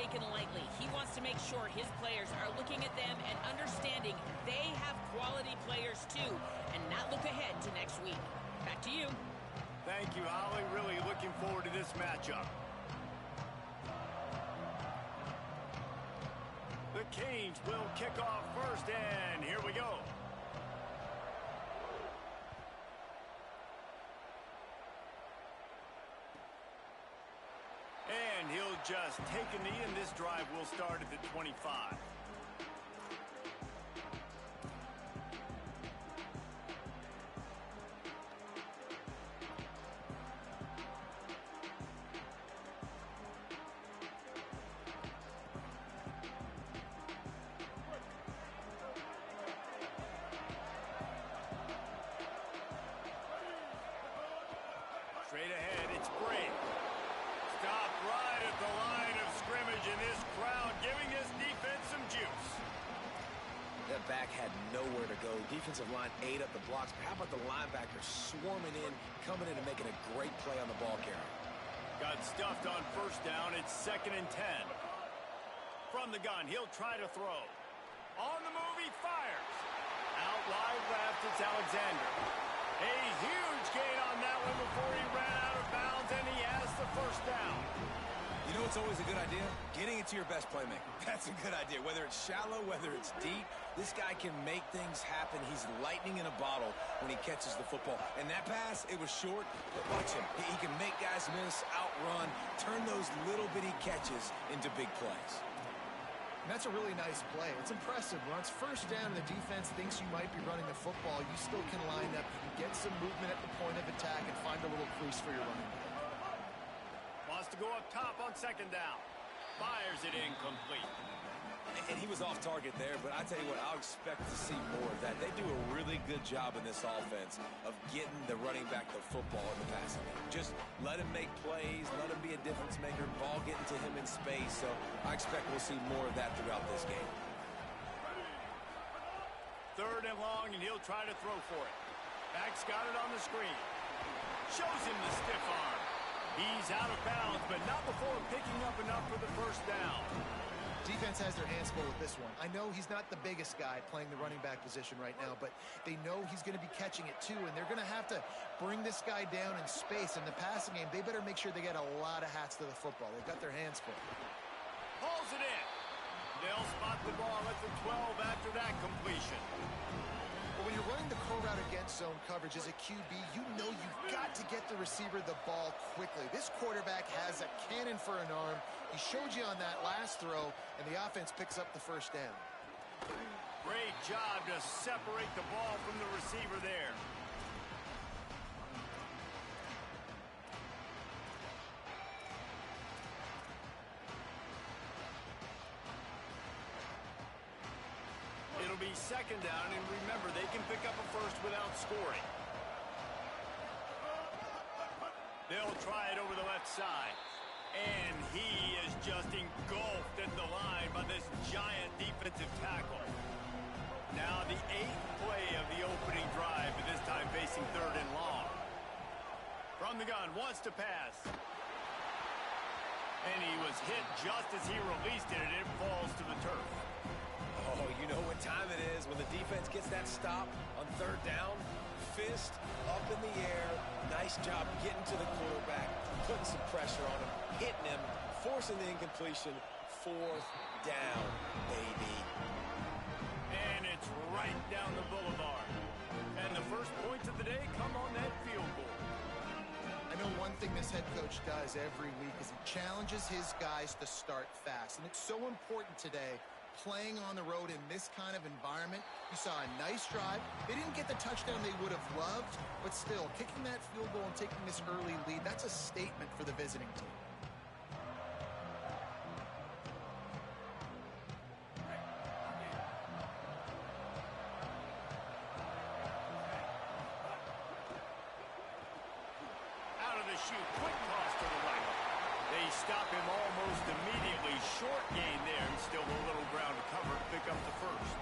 taken lightly. He wants to make sure his players are looking at them and understanding they have quality players too, and not look ahead to next week. Back to you. Thank you, Holly. Really looking forward to this matchup. The Kings will kick off first, and here we go. And he'll just take a knee, and this drive will start at the 25. Straight ahead, it's Brady. Stopped right at the line of scrimmage, and this crowd giving this defense some juice. That back had nowhere to go. Defensive line ate up the blocks. But how about the linebackers swarming in, coming in and making a great play on the ball carrier? Got stuffed on first down. It's 2nd and 10. From the gun, he'll try to throw. On the move, he fires. Out wide left, it's Alexander. A huge gain on that one before he ran out of bounds, and he has the first down. You know what's always a good idea? Getting it to your best playmaker. That's a good idea. Whether it's shallow, whether it's deep, this guy can make things happen. He's lightning in a bottle when he catches the football. And that pass, it was short, but watch him. He can make guys miss, outrun, turn those little bitty catches into big plays. And that's a really nice play. It's impressive. When it's first down and the defense thinks you might be running the football, you still can line up. You can get some movement at the point of attack and find a little crease for your running back. Wants to go up top on 2nd down. Fires it incomplete. And he was off target there, but I tell you what, I'll expect to see more of that. They do a really good job in this offense of getting the running back the football in the passing game. Just let him make plays, let him be a difference maker, ball getting to him in space. So I expect we'll see more of that throughout this game. 3rd and long, and he'll try to throw for it. Back's got it on the screen. Shows him the stiff arm. He's out of bounds, but not before picking up enough for the first down. Defense has their hands full with this one. I know he's not the biggest guy playing the running back position right now, but they know he's going to be catching it too, and they're going to have to bring this guy down in space. In the passing game, they better make sure they get a lot of hats to the football. They've got their hands full. Pulls it in. They'll spot the ball at the 12 after that completion. But when you're running the curl route against zone coverage as a QB, you know you've got to get the receiver the ball quickly. This quarterback has a cannon for an arm. He showed you on that last throw, and the offense picks up the first down. Great job to separate the ball from the receiver there. It'll be 2nd down, and remember, they can pick up a first without scoring. They'll try it over the left side. And he is just engulfed at the line by this giant defensive tackle. Now the 8th play of the opening drive, but this time facing 3rd and long. From the gun, wants to pass. And he was hit just as he released it, and it falls to the turf. Oh, you know what time it is when the defense gets that stop on 3rd down. Fist up in the air. Nice job getting to the quarterback, putting some pressure on him, hitting him, forcing the incompletion. 4th down, baby. And it's right down the boulevard. And the first points of the day come on that field goal. I know one thing this head coach does every week is he challenges his guys to start fast. And it's so important today, playing on the road in this kind of environment. You saw a nice drive. They didn't get the touchdown they would have loved, but still, kicking that field goal and taking this early lead, that's a statement for the visiting team. Out of the chute, quick toss to the right. They stop him almost immediately. Short gain there, and still a little ground to cover to pick up the first.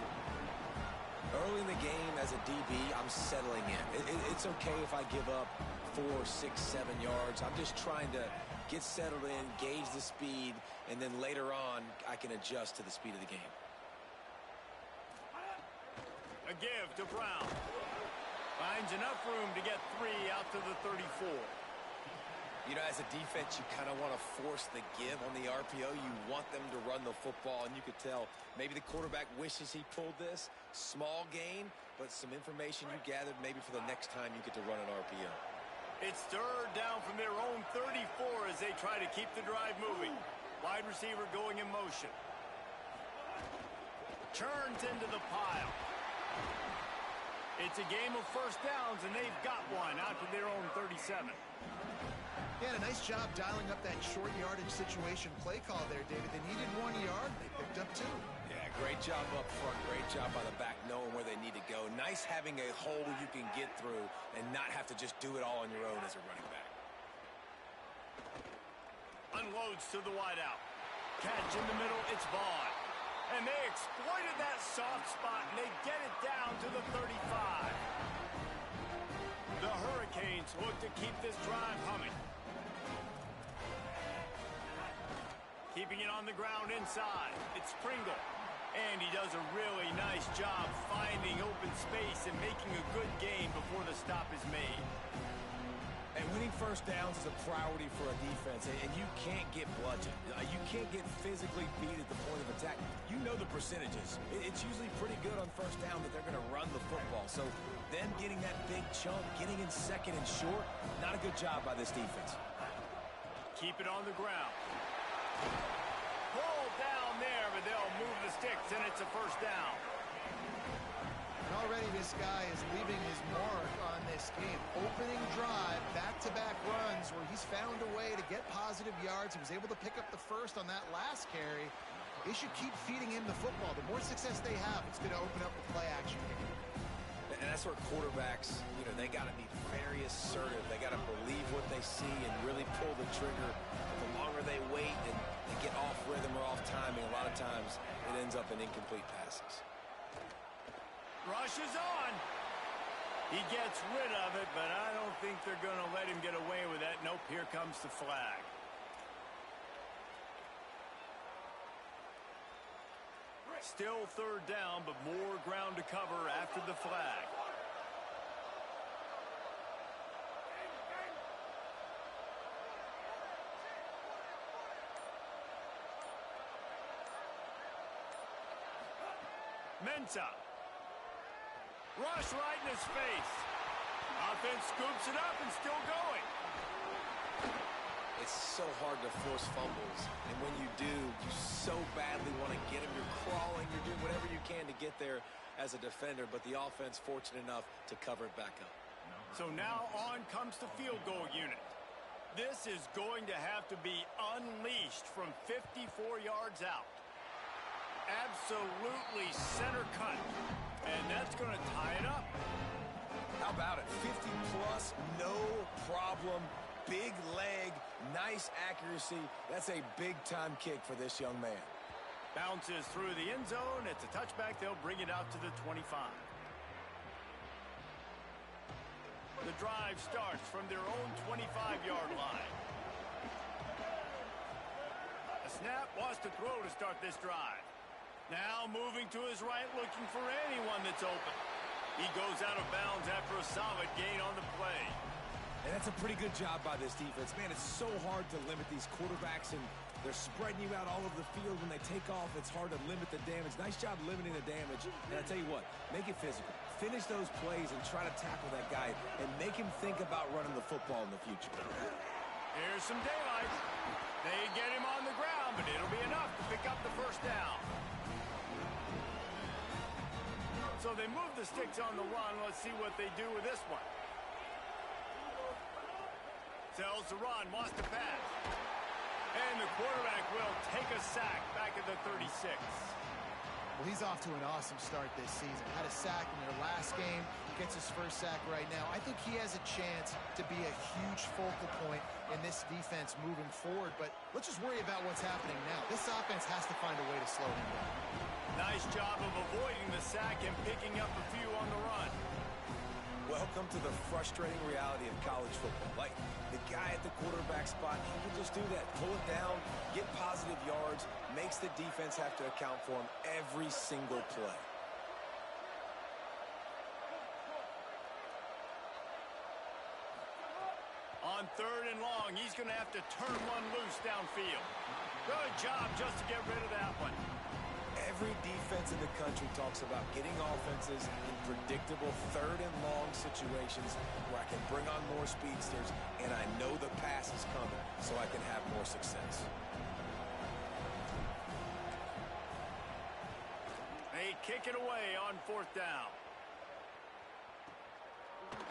Early in the game, as a DB, I'm settling in. It's okay if I give up 4, 6, 7 yards. I'm just trying to get settled in, gauge the speed, and then later on, I can adjust to the speed of the game. A give to Brown. Finds enough room to get 3 out to the 34. You know, as a defense, you kind of want to force the give on the RPO. You want them to run the football, and you could tell maybe the quarterback wishes he pulled this. Small gain, but some information you gathered maybe for the next time you get to run an RPO. It's third down from their own 34 as they try to keep the drive moving. Wide receiver going in motion. Churns into the pile. It's a game of first downs, and they've got one out to their own 37. Yeah, a nice job dialing up that short yardage situation play call there, David. They needed 1 yard. They picked up 2. Yeah, great job up front. Great job by the back knowing where they need to go. Nice having a hole you can get through and not have to just do it all on your own as a running back. Unloads to the wideout. Catch in the middle. It's Vaughn. And they exploited that soft spot, and they get it down to the 35. The Hurricanes look to keep this drive humming. Keeping it on the ground inside. It's Pringle. And he does a really nice job finding open space and making a good gain before the stop is made. And winning first downs is a priority for a defense, and you can't get bludgeoned. You can't get physically beat at the point of attack. You know the percentages. It's usually pretty good on first down that they're going to run the football. So them getting that big chunk, getting in second and short, not a good job by this defense. Keep it on the ground. Pull down there, but they'll move the sticks, and it's a first down. And already this guy is leaving his mark on this game. Opening drive, back-to-back runs where he's found a way to get positive yards. He was able to pick up the first on that last carry. They should keep feeding him the football. The more success they have, it's going to open up the play action game. And that's where quarterbacks, you know, they got to be very assertive. They got to believe what they see and really pull the trigger. The longer they wait and they get off rhythm or off timing, a lot of times it ends up in incomplete passes. Rush is on. He gets rid of it, but I don't think they're going to let him get away with that. Nope, here comes the flag. Still third down, but more ground to cover after the flag. Mensah. Rush right in his face. Offense scoops it up and still going. It's so hard to force fumbles, and when you do, you so badly want to get them. You're crawling, you're doing whatever you can to get there as a defender, but the offense fortunate enough to cover it back up. So now on comes the field goal unit. This is going to have to be unleashed from 54 yards out. Absolutely center cut, and that's going to tie it up. How about it? 50 plus, no problem. Big leg, nice accuracy. That's a big-time kick for this young man. Bounces through the end zone. It's a touchback. They'll bring it out to the 25. The drive starts from their own 25-yard line. A snap, wants to throw to start this drive. Now moving to his right, looking for anyone that's open. He goes out of bounds after a solid gain on the play. And that's a pretty good job by this defense. Man, it's so hard to limit these quarterbacks, and they're spreading you out all over the field. When they take off, it's hard to limit the damage. Nice job limiting the damage. And I tell you what, make it physical. Finish those plays and try to tackle that guy and make him think about running the football in the future. Here's some daylight. They get him on the ground, but it'll be enough to pick up the first down. So they move the sticks on the run. Let's see what they do with this one. Tells the run, wants to pass. And the quarterback will take a sack back at the 36. Well, he's off to an awesome start this season. Had a sack in their last game. Gets his first sack right now. I think he has a chance to be a huge focal point in this defense moving forward. But let's just worry about what's happening now. This offense has to find a way to slow him down. Nice job of avoiding the sack and picking up a few on the run. Well, Welcome to the frustrating reality of college football. Like, the guy at the quarterback spot, he can just do that. Pull it down, get positive yards, makes the defense have to account for him every single play. On 3rd and long, he's going to have to turn one loose downfield. Good job just to get rid of that one. Every defense in the country talks about getting offenses in predictable 3rd and long situations where I can bring on more speedsters and I know the pass is coming so I can have more success. They kick it away on 4th down.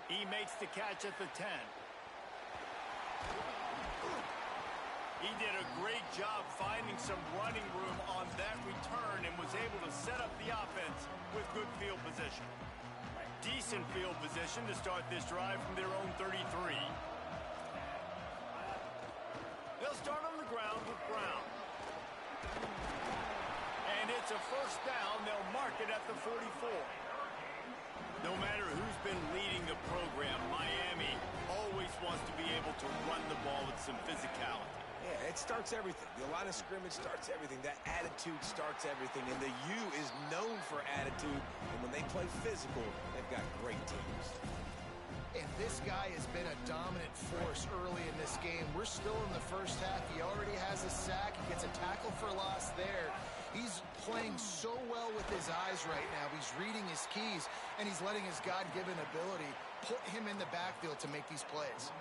He makes the catch at the 10. He did a great job finding some running room on that return and was able to set up the offense with good field position. Decent field position to start this drive from their own 33. They'll start on the ground with Brown. And it's a 1st down. They'll mark it at the 44. No matter who's been leading the program, Miami always wants to be able to run the ball with some physicality. Yeah, it starts everything. The line of scrimmage starts everything. That attitude starts everything. And the U is known for attitude. And when they play physical, they've got great teams. And this guy has been a dominant force early in this game. We're still in the 1st half. He already has a sack. He gets a tackle for loss there. He's playing so well with his eyes right now. He's reading his keys, and he's letting his God-given ability put him in the backfield to make these plays.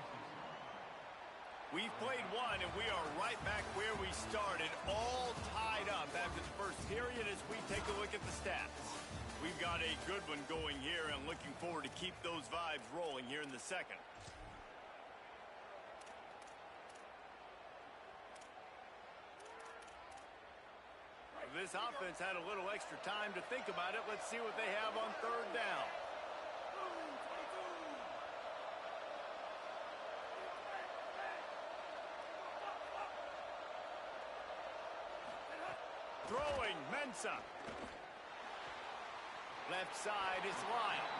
We've played one, and we are right back where we started, all tied up after the 1st period as we take a look at the stats. We've got a good one going here, and looking forward to keep those vibes rolling here in the 2nd. This offense had a little extra time to think about it. Let's see what they have on 3rd down. Throwing, Mensah. Left side is Lyle.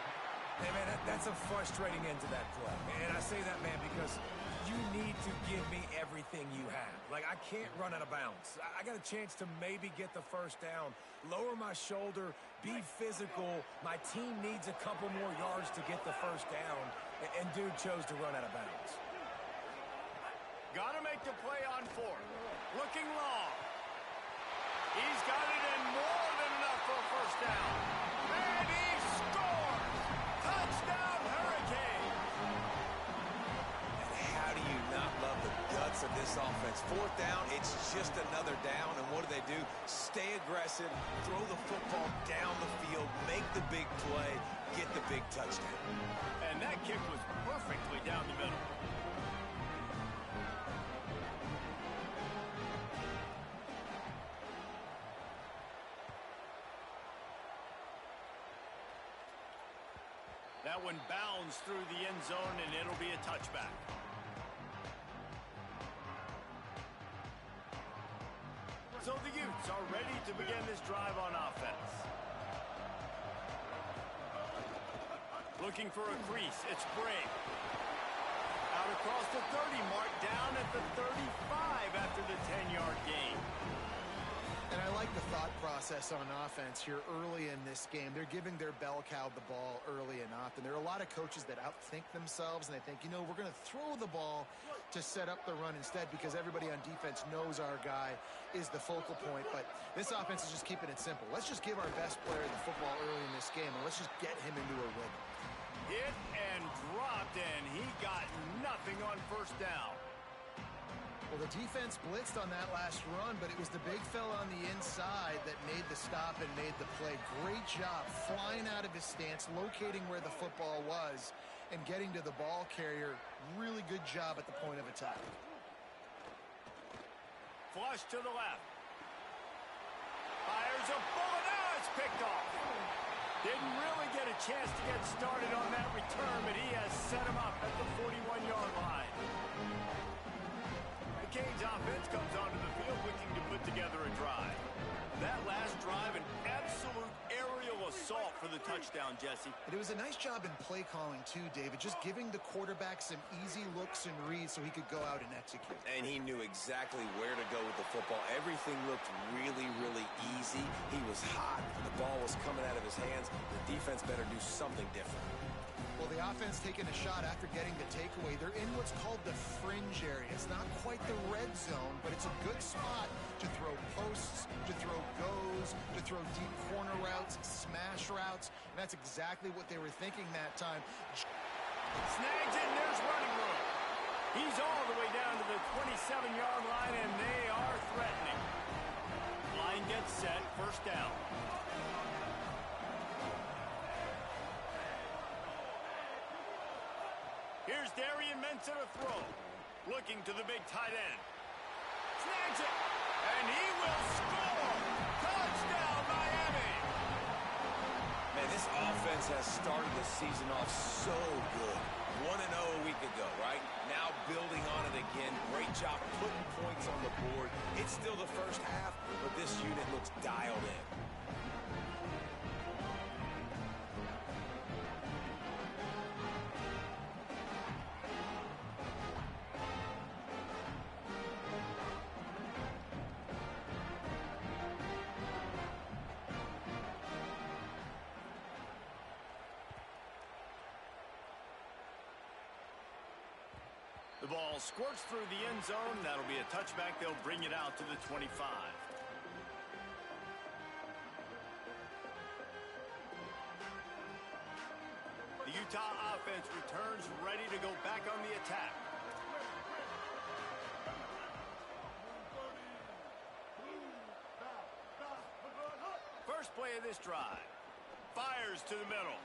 Hey, man, that's a frustrating end to that play. And I say that, man, because you need to give me everything you have. Like, I can't run out of bounds. I got a chance to maybe get the 1st down, lower my shoulder, be physical. My team needs a couple more yards to get the 1st down, and dude chose to run out of bounds. Got to make the play on 4th. Looking long. He's got it in more than enough for a 1st down. And he scores! Touchdown, Hurricane! And how do you not love the guts of this offense? 4th down, it's just another down. And what do? Stay aggressive, throw the football down the field, make the big play, get the big touchdown. And that kick was perfectly down the middle. That one bounds through the end zone, and it'll be a touchback. So the Utes are ready to begin this drive on offense. Looking for a crease. It's Bray. Out across the 30 mark, down at the 35 after the 10-yard gain. And I like the thought process on offense here early in this game. They're giving their bell cow the ball early and often. There are a lot of coaches that outthink themselves, and they think, you know, we're going to throw the ball to set up the run instead because everybody on defense knows our guy is the focal point. But this offense is just keeping it simple. Let's just give our best player the football early in this game, and let's just get him into a rhythm. Hit and dropped, and he got nothing on 1st down. Well, the defense blitzed on that last run, but it was the big fella on the inside that made the stop and made the play. Great job flying out of his stance, locating where the football was, and getting to the ball carrier. Really good job at the point of attack. Flush to the left. Fires a bullet. Now it's picked off. Didn't really get a chance to get started on that return, but he has set him up at the 41-yard line. The Canes offense comes onto the field looking to put together a drive. That last drive, an absolute aerial assault for the the touchdown, Jesse. It was a nice job in play calling, too, David, just giving the quarterback some easy looks and reads so he could go out and execute. And he knew exactly where to go with the football. Everything looked really, really easy. He was hot. The ball was coming out of his hands. The defense better do something different. Well, the offense taking a shot after getting the takeaway. They're in what's called the fringe area. It's not quite the red zone, but it's a good spot to throw posts, to throw goes, to throw deep corner routes, smash routes. And that's exactly what they were thinking that time. Snags in, there's running room. He's all the way down to the 27-yard line, and they are threatening. Line gets set, first down. Here's Darian Mensa to throw. Looking to the big tight end. Snags it. And he will score. Touchdown, Miami. Man, this offense has started the season off so good. 1-0 a week ago, right? Now building on it again. Great job putting points on the board. It's still the first half, but this unit looks dialed in. The ball squirts through the end zone. That'll be a touchback. They'll bring it out to the 25. The Utah offense returns ready to go back on the attack. First play of this drive. Fires to the middle.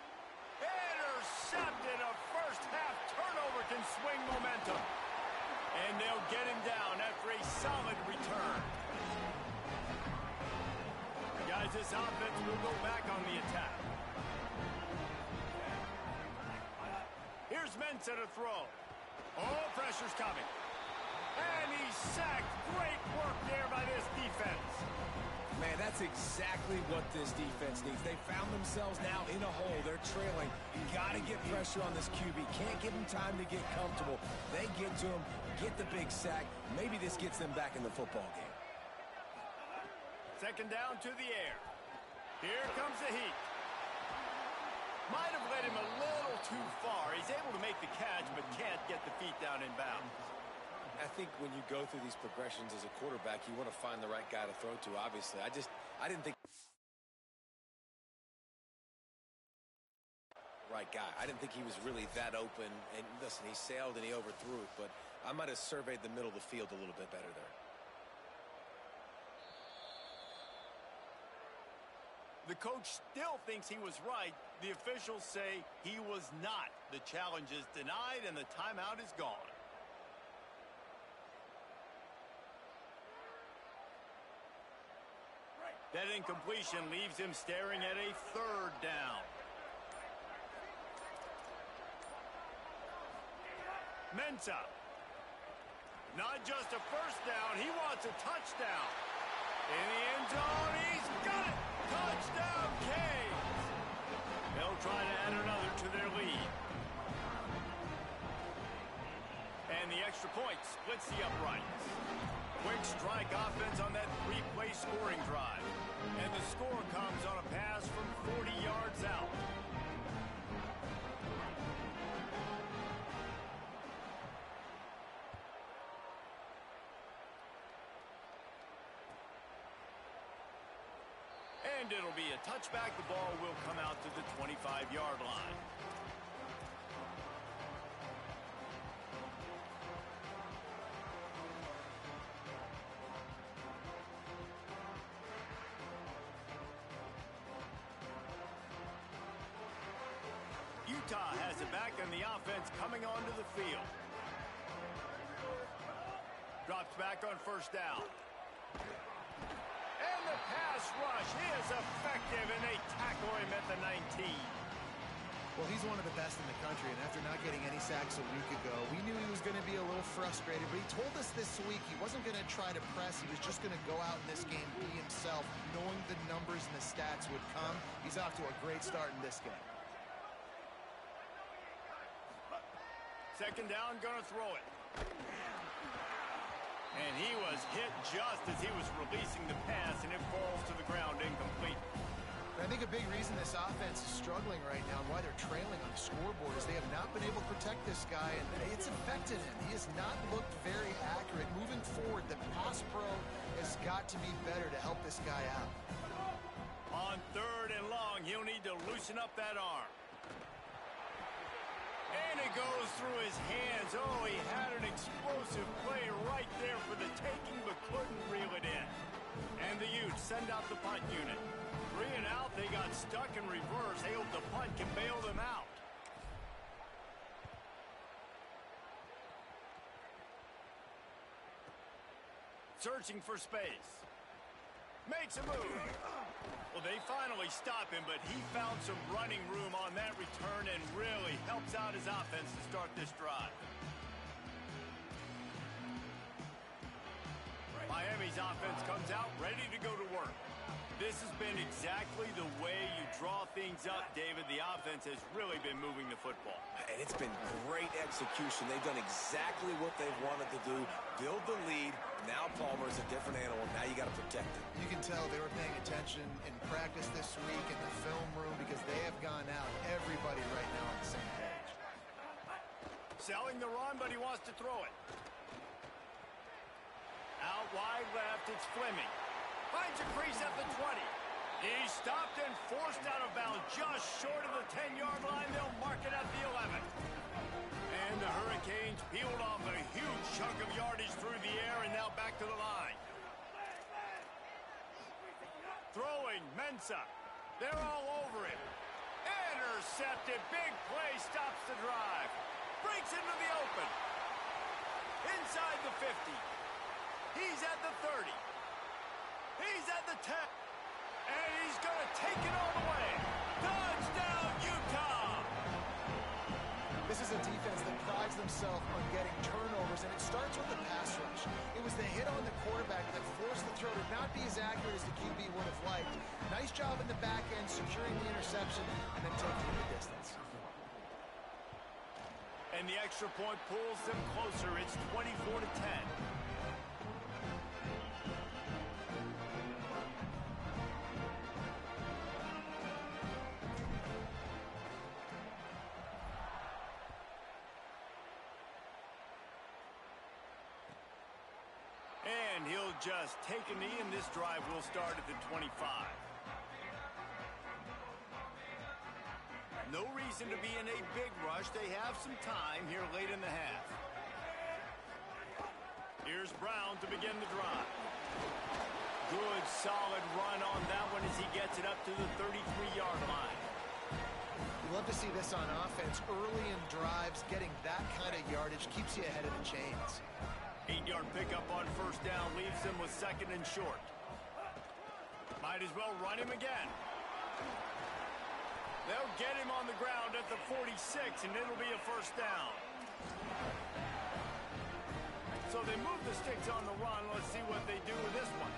Intercepted. A first half turnover can swing momentum. And they'll get him down after a solid return. Guys, this offense will go back on the attack. Here's Mensa to throw. Oh, pressure's coming. And he's sacked. Great work there by this defense. Man, that's exactly what this defense needs. They found themselves now in a hole. They're trailing. Got to get pressure on this QB. Can't give him time to get comfortable. They get to him, get the big sack. Maybe this gets them back in the football game. Second down to the air. Here comes the heat. Might have led him a little too far. He's able to make the catch, but can't get the feet down in bounds. I think when you go through these progressions as a quarterback, you want to find the right guy to throw to, obviously. I didn't think right guy. I didn't think he was really that open. And listen, he sailed and he overthrew it, but I might have surveyed the middle of the field a little bit better there. The coach still thinks he was right. The officials say he was not. The challenge is denied and the timeout is gone. That incompletion leaves him staring at a third down. Mensa. Not just a first down, he wants a touchdown. In the end zone, he's got it! Touchdown, Kings! They'll try to add another to their lead. And the extra point splits the uprights. Quick strike offense on that three-play scoring drive. And the score comes on a pass from 40 yards out. And it'll be a touchback. The ball will come out to the 25-yard line. Utah has it back, and the offense coming onto the field. Drops back on first down. And the pass rush is effective, and they tackle him at the 19. Well, he's one of the best in the country, and after not getting any sacks a week ago, we knew he was going to be a little frustrated, but he told us this week he wasn't going to try to press. He was just going to go out in this game, be himself, knowing the numbers and the stats would come. He's off to a great start in this game. Second down, going to throw it. And he was hit just as he was releasing the pass, and it falls to the ground incomplete. I think a big reason this offense is struggling right now and why they're trailing on the scoreboard is they have not been able to protect this guy, and it's affected him. He has not looked very accurate. Moving forward, the pass pro has got to be better to help this guy out. On third and long, he'll need to loosen up that arm. And it goes through his hands. Oh, he had an explosive play right there for the taking, but couldn't reel it in. And the Utes send out the punt unit. 3 and out, they got stuck in reverse. They hope the punt can bail them out. Searching for space. Makes a move. Well, they finally stop him, but he found some running room on that return and really helps out his offense to start this drive. Miami's offense comes out ready to go to work. This has been exactly the way you draw things up, David. The offense has really been moving the football. And it's been great execution. They've done exactly what they've wanted to do. Build the lead. Now Palmer's a different animal. Now you got to protect it. You can tell they were paying attention in practice this week in the film room because they have gone out. Everybody right now on the same page. Selling the run, but he wants to throw it. Out wide left, it's Fleming. Finds a crease at the 20. He's stopped and forced out of bounds just short of the 10-yard line. They'll mark it at the 11. And the Hurricanes peeled off a huge chunk of yardage through the air and now back to the line. Throwing, Mensah. They're all over him. Intercepted. Big play stops the drive. Breaks into the open. Inside the 50. He's at the 30. He's at the 10. And he's going to take it all the way. Touchdown, Utah! This is a defense that prides themselves on getting turnovers, and it starts with the pass rush. It was the hit on the quarterback that forced the throw to not be as accurate as the QB would have liked. Nice job in the back end, securing the interception, and then taking it the distance. And the extra point pulls them closer. It's 24-10. And he'll just take a knee, and this drive will start at the 25. No reason to be in a big rush. They have some time here late in the half. Here's Brown to begin the drive. Good, solid run on that one as he gets it up to the 33-yard line. You love to see this on offense. Early in drives, getting that kind of yardage keeps you ahead of the chains. 8-yard pickup on first down leaves them with second and short. Might as well run him again. They'll get him on the ground at the 46, and it'll be a first down. So they move the sticks on the run. Let's see what they do with this one.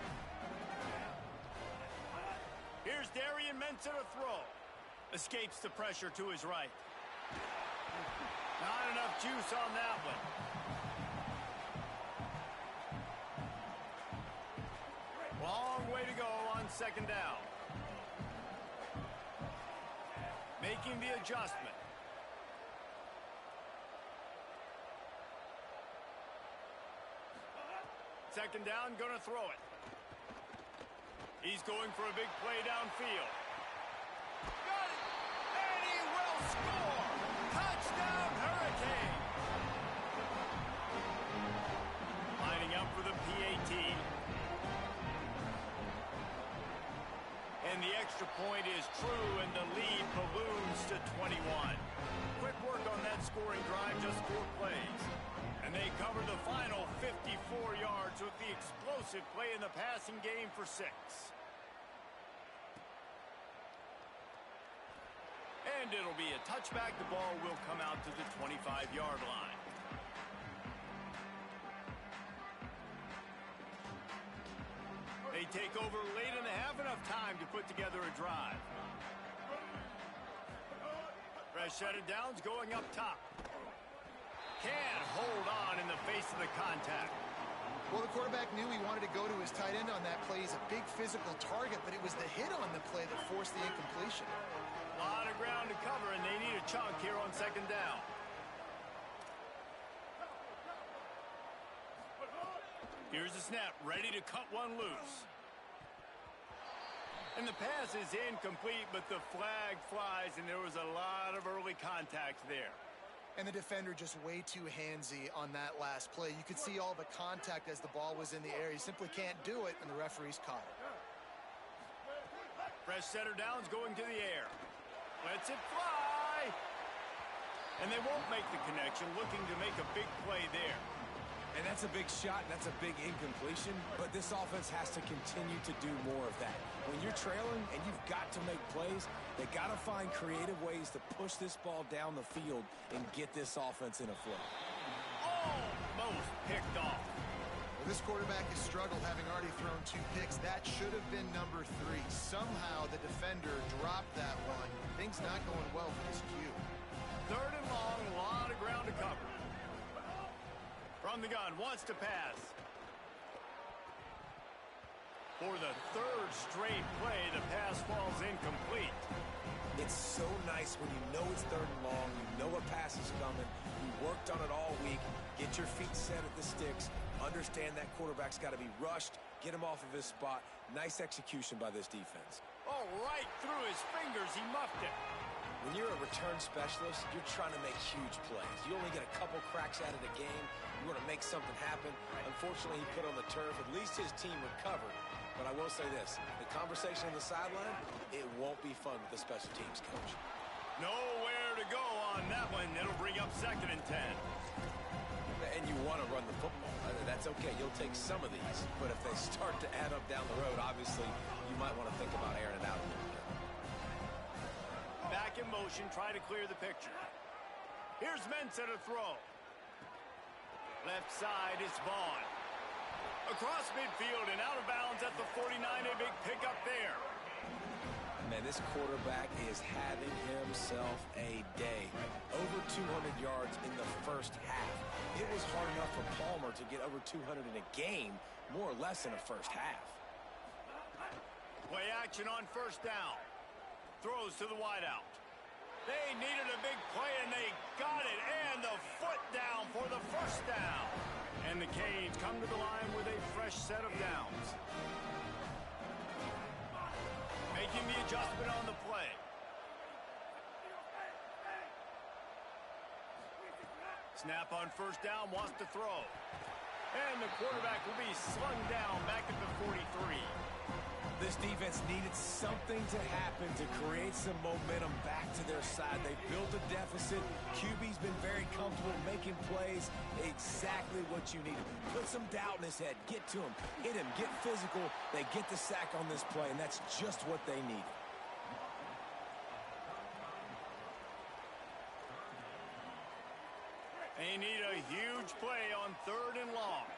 Here's Darian Mensah to throw. Escapes the pressure to his right. Not enough juice on that one. Long way to go on second down. Making the adjustment. Second down, gonna throw it. He's going for a big play downfield. Got it! And he will score! Touchdown, Hurricane! Lining up for the PAT. And the extra point is true, and the lead balloons to 21. Quick work on that scoring drive, just 4 plays. And they cover the final 54 yards with the explosive play in the passing game for 6. And And it'll be a touchback. The ball will come out to the 25-yard line. They take over late in the half, enough time to put together a drive. Fresh set of downs going up top. Can't hold on in the face of the contact. Well, the quarterback knew he wanted to go to his tight end on that play. He's a big physical target, but it was the hit on the play that forced the incompletion. A lot of ground to cover, and they need a chunk here on second down. Here's the snap, ready to cut one loose. And the pass is incomplete, but the flag flies, and there was a lot of early contact there. And the defender just way too handsy on that last play. You could see all the contact as the ball was in the air. He simply can't do it, and the referees caught it. Fresh setter downs going to the air. Lets it fly. And they won't make the connection, looking to make a big play there. And that's a big shot, and that's a big incompletion, but this offense has to continue to do more of that. When you're trailing and you've got to make plays, they got to find creative ways to push this ball down the field and get this offense in a flow. Almost picked off. Well, this quarterback has struggled, having already thrown 2 picks. That should have been number 3. Somehow the defender dropped that one. Things not going well for this Q. Third and long, a lot of ground to cover. From the gun, wants to pass. For the third straight play, the pass falls incomplete. It's so nice when you know it's third and long, you know a pass is coming, you worked on it all week, get your feet set at the sticks, understand that quarterback's got to be rushed, get him off of his spot. Nice execution by this defense. Oh, right through his fingers, he muffed it. When you're a return specialist, you're trying to make huge plays. You only get a couple cracks at it a game. You want to make something happen. Unfortunately, he put on the turf. At least his team recovered. But I will say this, the conversation on the sideline, it won't be fun with the special teams coach. Nowhere to go on that one. It'll bring up 2nd and 10. And you want to run the football. That's okay. You'll take some of these. But if they start to add up down the road, obviously, you might want to think about airing it out a little bit. Back in motion, try to clear the picture. Here's Mensah to throw. Left side is Vaughn. Across midfield and out of bounds at the 49, a big pickup there. Man, this quarterback is having himself a day. Over 200 yards in the first half. It was hard enough for Palmer to get over 200 in a game, more or less in a first half. Play action on first down. Throws to the wideout. They needed a big play, and they got it. And the foot down for the first down. And the Canes come to the line with a fresh set of downs. Making the adjustment on the play. Snap on first down, wants to throw. And the quarterback will be slung down back at the 43. This defense needed something to happen to create some momentum back to their side. They built a deficit. QB's been very comfortable making plays. Exactly what you needed. Put some doubt in his head. Get to him. Hit him. Get physical. They get the sack on this play, and that's just what they needed. They need a huge play on 3rd and long.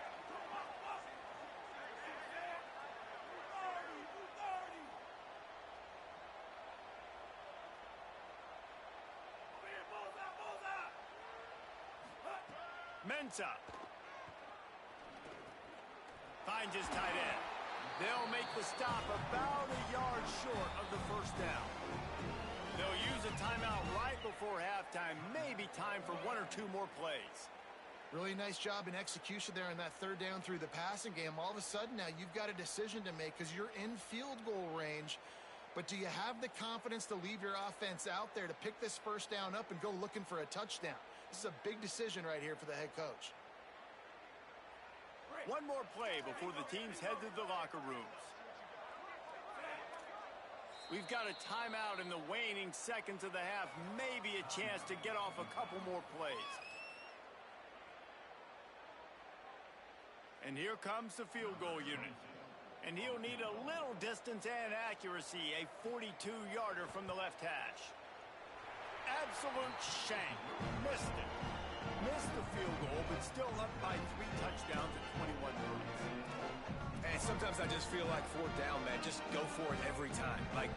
Mensah finds his tight end. They'll make the stop about a yard short of the first down. They'll use a timeout right before halftime. Maybe time for 1 or 2 more plays. Really nice job in execution there on that 3rd down through the passing game. All of a sudden now you've got a decision to make because you're in field goal range. But do you have the confidence to leave your offense out there to pick this first down up and go looking for a touchdown? This is a big decision right here for the head coach. One more play before the teams head to the locker rooms. We've got a timeout in the waning seconds of the half. Maybe a chance to get off a couple more plays. And here comes the field goal unit. And he'll need a little distance and accuracy, a 42-yarder from the left hash. absolute shank. Missed it. Missed the field goal, but still up by 3 touchdowns and 21 points. And sometimes I just feel like fourth down, man, just go for it every time. Like,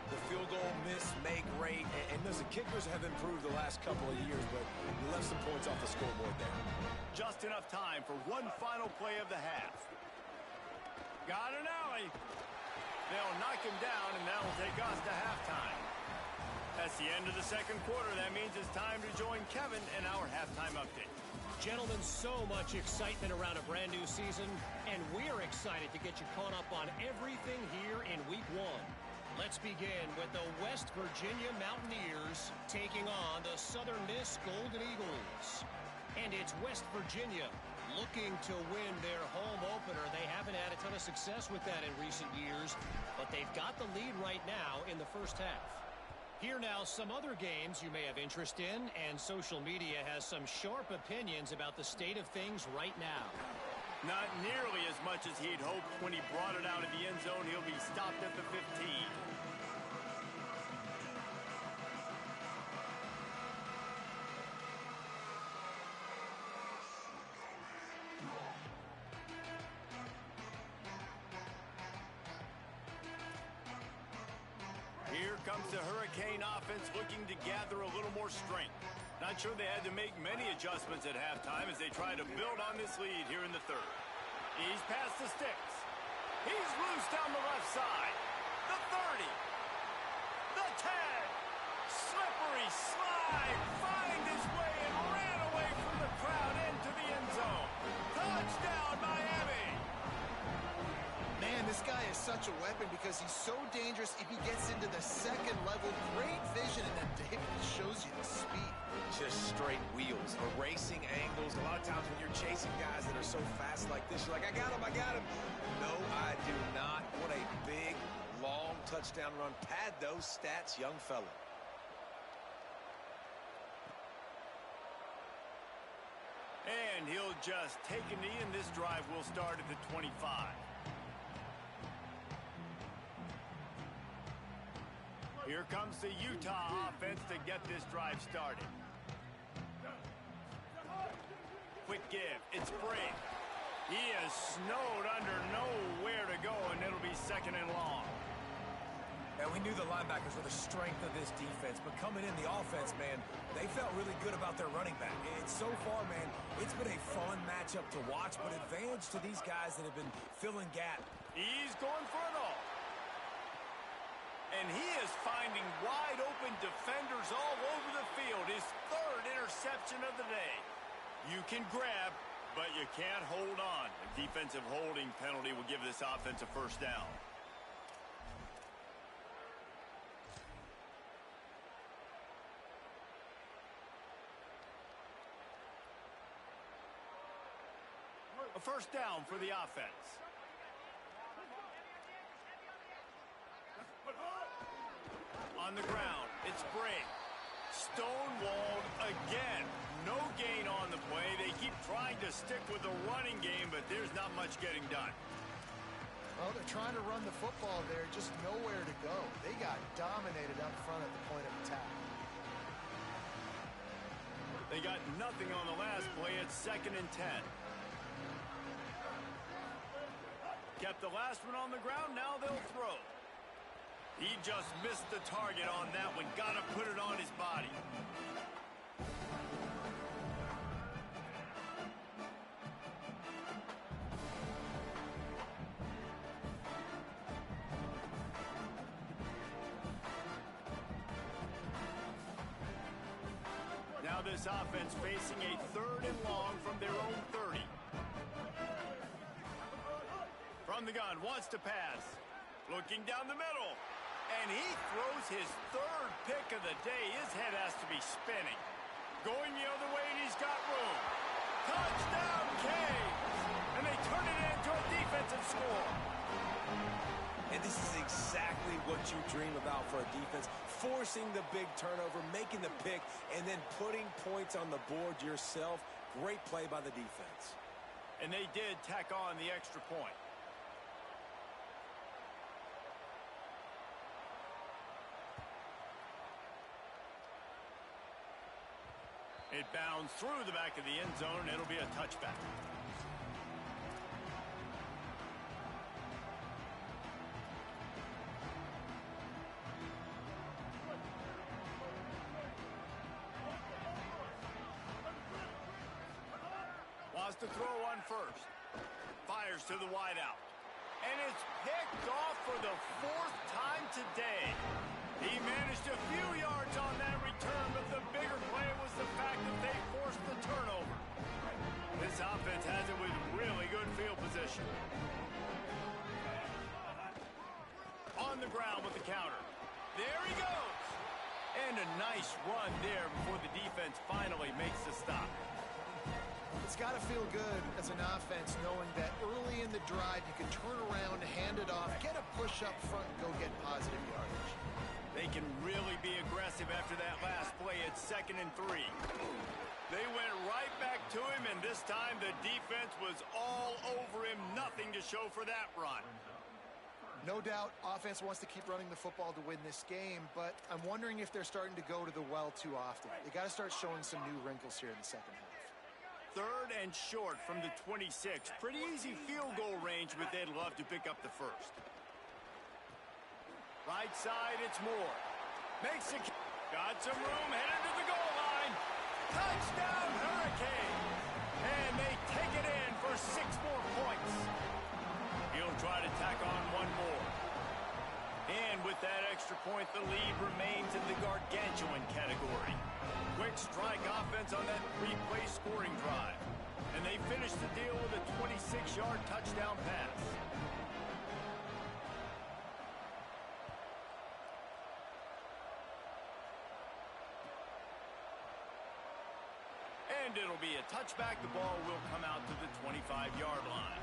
the field goal miss, make great. And listen, kickers have improved the last couple of years, but you left some points off the scoreboard there. Just enough time for one final play of the half. Got an alley. They'll knock him down, and that'll take us to halftime. That's the end of the second quarter. That means it's time to join Kevin in our halftime update. Gentlemen, so much excitement around a brand new season, and we're excited to get you caught up on everything here in Week 1. Let's begin with the West Virginia Mountaineers taking on the Southern Miss Golden Eagles. And it's West Virginia looking to win their home opener. They haven't had a ton of success with that in recent years, but they've got the lead right now in the first half. Here now, some other games you may have interest in, and social media has some sharp opinions about the state of things right now. Not nearly as much as he'd hoped when he brought it out of the end zone. He'll be stopped at the 15. Here comes the Hurricane offense looking to gather a little more strength. Not sure they had to make many adjustments at halftime as they try to build on this lead here in the third. He's past the sticks. He's loose down the left side. The 30. The 10. Slippery slide. Find his way and ran away from the crowd into the end zone. Touchdown, Miami. Man, this guy is such a weapon because he's so dangerous if he gets into the second level. Great vision, and then David shows you the speed. Just straight wheels, erasing angles. A lot of times when you're chasing guys that are so fast like this, you're like, I got him, I got him. No, I do not. What a big, long touchdown run. Pad those stats, young fella. And he'll just take a knee, and this drive will start at the 25. Here comes the Utah offense to get this drive started. Quick give. It's Brink. He is snowed under, nowhere to go, and it'll be second and long. And we knew the linebackers were the strength of this defense, but coming in the offense, man, they felt really good about their running back. And so far, man, it's been a fun matchup to watch, but advantage to these guys that have been filling gaps. He's going for it all. And he is finding wide-open defenders all over the field. His third interception of the day. You can grab, but you can't hold on. A defensive holding penalty will give this offense a first down. A first down for the offense. On the ground, it's Brink. Stonewalled again. No gain on the play. They keep trying to stick with the running game, but there's not much getting done. Well, they're trying to run the football there, just nowhere to go. They got dominated up front at the point of attack. They got nothing on the last play. It's 2nd and 10. Kept the last one on the ground. Now they'll throw. He just missed the target on that one. Got to put it on his body. Now this offense facing a 3rd and long from their own 30. From the gun, wants to pass. Looking down the middle. And he throws his 3rd pick of the day. His head has to be spinning. Going the other way, and he's got room. Touchdown, Kings! And they turn it into a defensive score. And this is exactly what you dream about for a defense. Forcing the big turnover, making the pick, and then putting points on the board yourself. Great play by the defense. And they did tack on the extra point. It bounds through the back of the end zone. It'll be a touchback. Wants to throw on first. Fires to the wideout. And it's picked off for the 4th time today. He managed a few yards on that return, but the bigger play was the fact that they forced the turnover. This offense has it with really good field position. On the ground with the counter. There he goes. And a nice run there before the defense finally makes the stop. It's got to feel good as an offense knowing that early in the drive you can turn around, hand it off, get a push up front, and go get positive yardage. They can really be aggressive after that last play. It's 2nd and 3. They went right back to him, and this time the defense was all over him. Nothing to show for that run. No doubt offense wants to keep running the football to win this game, but I'm wondering if they're starting to go to the well too often. They got to start showing some new wrinkles here in the second half. 3rd and short from the 26. Pretty easy field goal range, but they'd love to pick up the first. Right side, it's Moore. Makes it. Got some room, headed to the goal line. Touchdown, Hurricane. And they take it in for 6 more points. He'll try to tack on one more. And with that extra point, the lead remains in the gargantuan category. Quick strike offense on that 3-play scoring drive. And they finish the deal with a 26-yard touchdown pass. And it'll be a touchback. The ball will come out to the 25-yard line.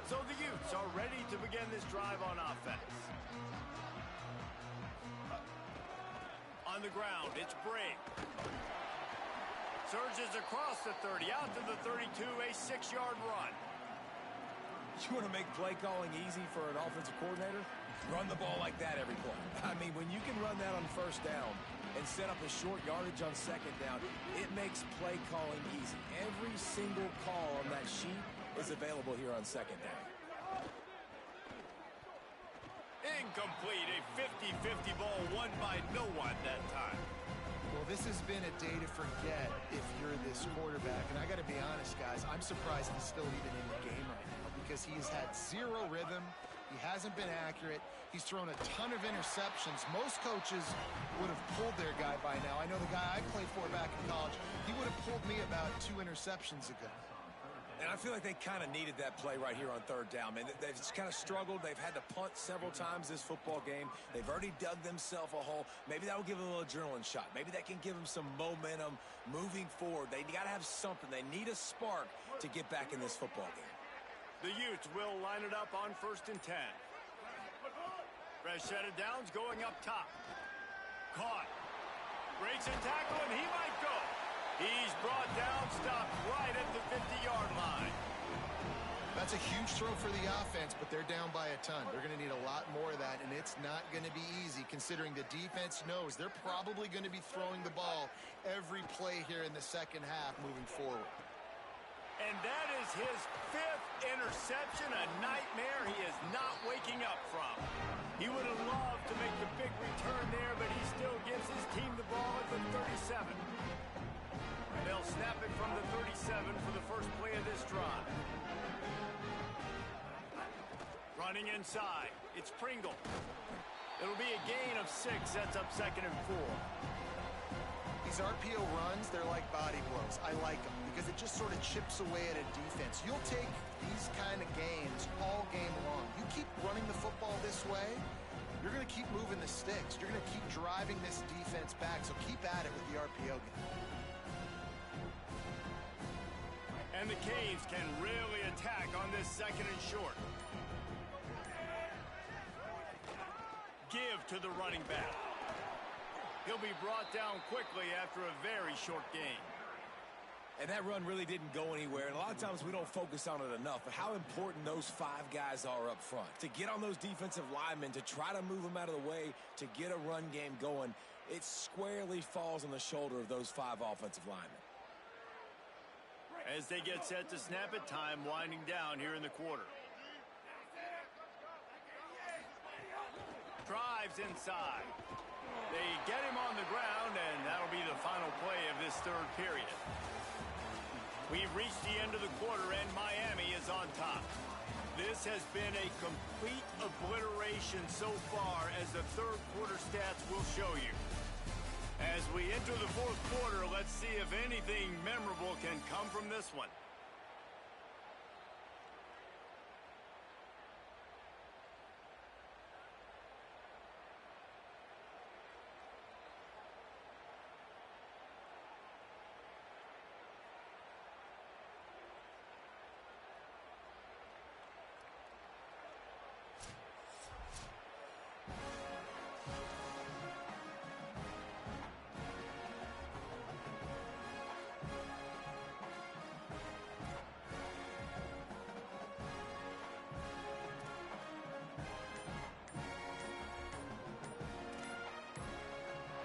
So the Utes are ready to begin this drive on offense. On the ground, it's Brake. Surges across the 30, out to the 32, a 6-yard run. You want to make play calling easy for an offensive coordinator? Run the ball like that every play. I mean, when you can run that on 1st down and set up a short yardage on 2nd down, it makes play calling easy. Every single call on that sheet is available here on 2nd down. Incomplete, a 50-50 ball won by no one that time. Well, this has been a day to forget if you're this quarterback. And I got to be honest, guys, I'm surprised he's still even in the game right now because he's had 0 rhythm. He hasn't been accurate. He's thrown a ton of interceptions. Most coaches would have pulled their guy by now. I know the guy I played for back in college, he would have pulled me about 2 interceptions ago. And I feel like they kind of needed that play right here on 3rd down, man. They've just kind of struggled. They've had to punt several times this football game. They've already dug themselves a hole. Maybe that will give them a little adrenaline shot. Maybe that can give them some momentum moving forward. They got to have something. They need a spark to get back in this football game. The Utes will line it up on 1st and 10. Fresh set of downs going up top. Caught. Breaks a tackle, and he might go. He's brought down, stopped right at the 50-yard line. That's a huge throw for the offense, but they're down by a ton. They're going to need a lot more of that, and it's not going to be easy considering the defense knows they're probably going to be throwing the ball every play here in the second half moving forward. And that is his 5th interception, a nightmare he is not waking up from. He would have loved to make the big return there, but he still gives his team the ball at the 37. They'll snap it from the 37 for the first play of this drive. Running inside, it's Pringle. It'll be a gain of 6, sets up 2nd and 4. These RPO runs, they're like body blows. I like them because it just sort of chips away at a defense. You'll take these kind of gains all game long. You keep running the football this way, you're going to keep moving the sticks. You're going to keep driving this defense back, so keep at it with the RPO game. And the Canes can really attack on this 2nd and short. Give to the running back. He'll be brought down quickly after a very short gain. And that run really didn't go anywhere. And a lot of times we don't focus on it enough. But how important those 5 guys are up front. To get on those defensive linemen, to try to move them out of the way, to get a run game going, it squarely falls on the shoulder of those 5 offensive linemen. As they get set to snap it, time winding down here in the quarter. Drives inside. They get him on the ground, and that'll be the final play of this third period. We've reached the end of the quarter, and Miami is on top. This has been a complete obliteration so far, as the third quarter stats will show you. As we enter the fourth quarter, let's see if anything memorable can come from this one.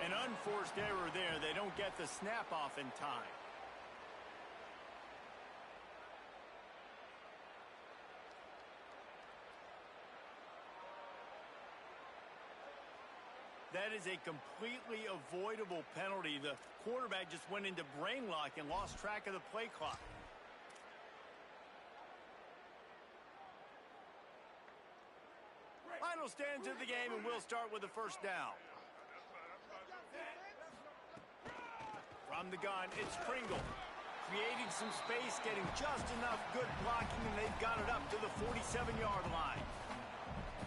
An unforced error there. They don't get the snap off in time. That is a completely avoidable penalty. The quarterback just went into brain lock and lost track of the play clock. Final stands of the game, and we'll start with the first down. From the gun, it's Pringle. Creating some space, getting just enough good blocking, and they've got it up to the 47-yard line.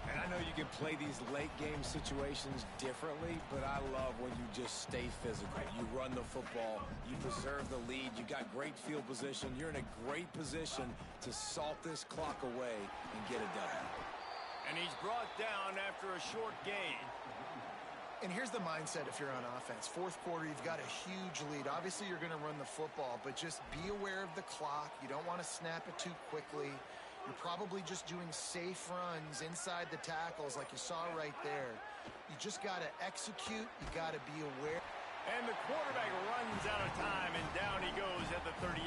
And I know you can play these late-game situations differently, but I love when you just stay physical. You run the football, you preserve the lead, you got great field position, you're in a great position to salt this clock away and get it done. And he's brought down after a short gain. And here's the mindset if you're on offense. Fourth quarter, you've got a huge lead. Obviously, you're going to run the football, but just be aware of the clock. You don't want to snap it too quickly. You're probably just doing safe runs inside the tackles like you saw right there. You just got to execute. You got to be aware. And the quarterback runs out of time, and down he goes at the 38.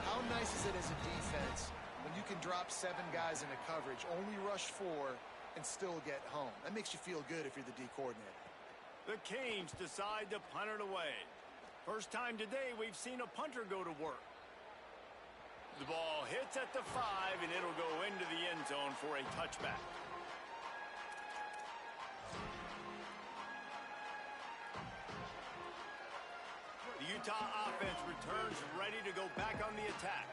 How nice is it as a defense when you can drop 7 guys into coverage, only rush 4, and still get home? That makes you feel good if you're the D coordinator. The Kings decide to punt it away. First time today we've seen a punter go to work. The ball hits at the 5, and it'll go into the end zone for a touchback. The Utah offense returns ready to go back on the attack.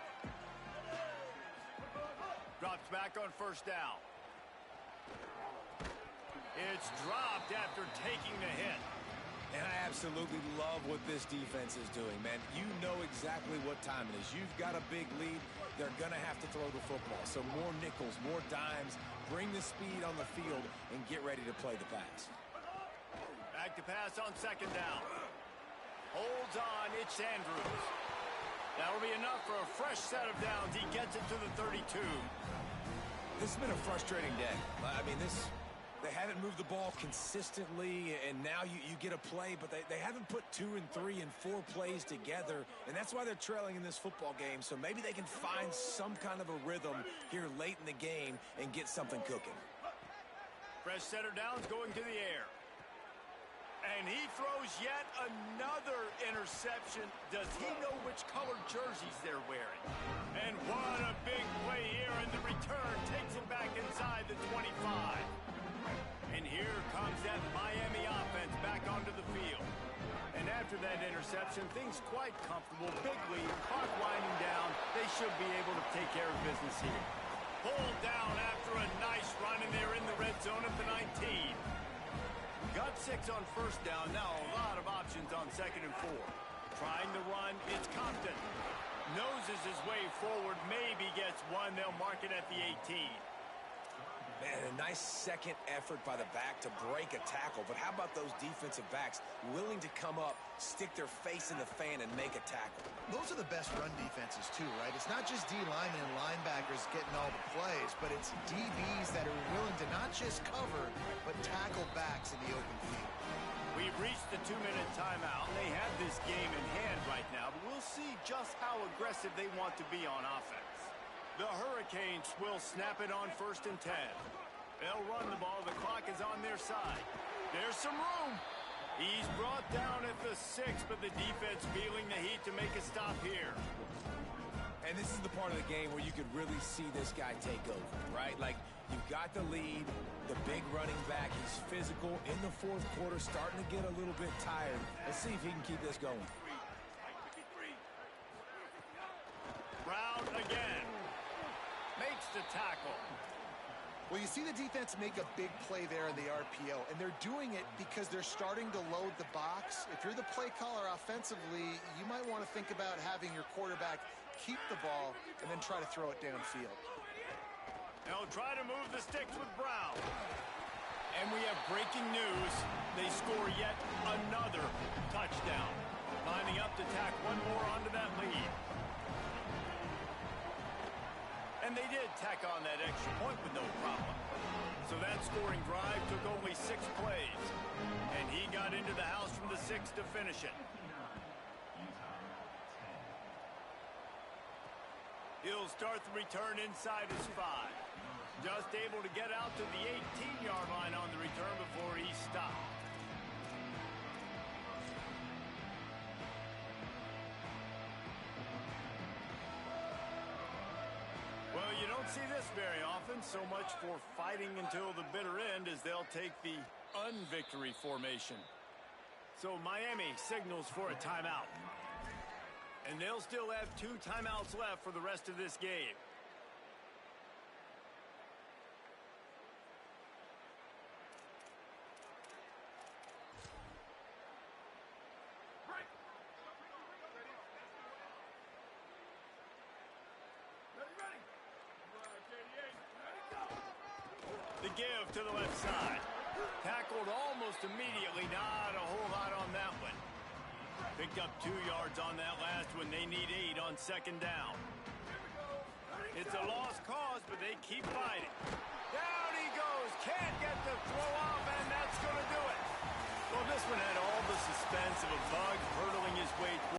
Drops back on first down. It's dropped after taking the hit. And I absolutely love what this defense is doing, man. You know exactly what time it is. You've got a big lead. They're going to have to throw the football. So more nickels, more dimes. Bring the speed on the field and get ready to play the pass. Back to pass on second down. Holds on. It's Andrews. That'll be enough for a fresh set of downs. He gets it to the 32. This has been a frustrating day. I mean, they haven't moved the ball consistently, and now you get a play, but they haven't put 2 and 3 and 4 plays together, and that's why they're trailing in this football game. So maybe they can find some kind of a rhythm here late in the game and get something cooking. Fresh set of downs going to the air. And he throws yet another interception. Does he know which colored jerseys they're wearing? And what a big play here, and the return takes him back inside the 25. And here comes that Miami offense back onto the field. And after that interception, things quite comfortable. Big lead, clock winding down. They should be able to take care of business here. Pulled down after a nice run, and they're in the red zone at the 19. Got 6 on first down. Now a lot of options on second and 4. Trying to run, it's Compton. Noses his way forward, maybe gets 1. They'll mark it at the 18. And a nice second effort by the back to break a tackle. But how about those defensive backs willing to come up, stick their face in the fan, and make a tackle? Those are the best run defenses, too, right? It's not just D linemen and linebackers getting all the plays, but it's DBs that are willing to not just cover, but tackle backs in the open field. We've reached the 2-minute timeout. They have this game in hand right now, but we'll see just how aggressive they want to be on offense. The Hurricanes will snap it on 1st and 10. They'll run the ball. The clock is on their side. There's some room. He's brought down at the 6, but the defense feeling the heat to make a stop here. And this is the part of the game where you could really see this guy take over, right? Like, you've got the lead, the big running back. He's physical in the 4th quarter, starting to get a little bit tired. Let's see if he can keep this going. Brown again. Makes the tackle. Well, you see the defense make a big play there in the RPO, and they're doing it because they're starting to load the box. If you're the play caller offensively, you might want to think about having your quarterback keep the ball and then try to throw it downfield. They'll try to move the sticks with Brown. And we have breaking news. They score yet another touchdown. Lining up to tack one more onto that lead. And they did tack on that extra point with no problem. So that scoring drive took only 6 plays. And he got into the house from the 6 to finish it. He'll start the return inside his 5. Just able to get out to the 18-yard line on the return before he stopped. Well, you don't see this very often. So much for fighting until the bitter end as they'll take the unvictory formation. So Miami signals for a timeout. And they'll still have 2 timeouts left for the rest of this game. The give to the left side. Tackled almost immediately. Not a whole lot on that one. Picked up 2 yards on that last one. They need 8 on 2nd down. It's a lost cause, but they keep fighting. Down he goes. Can't get the throw off, and that's going to do it. Well, this one had all the suspense of a bug hurtling his way through.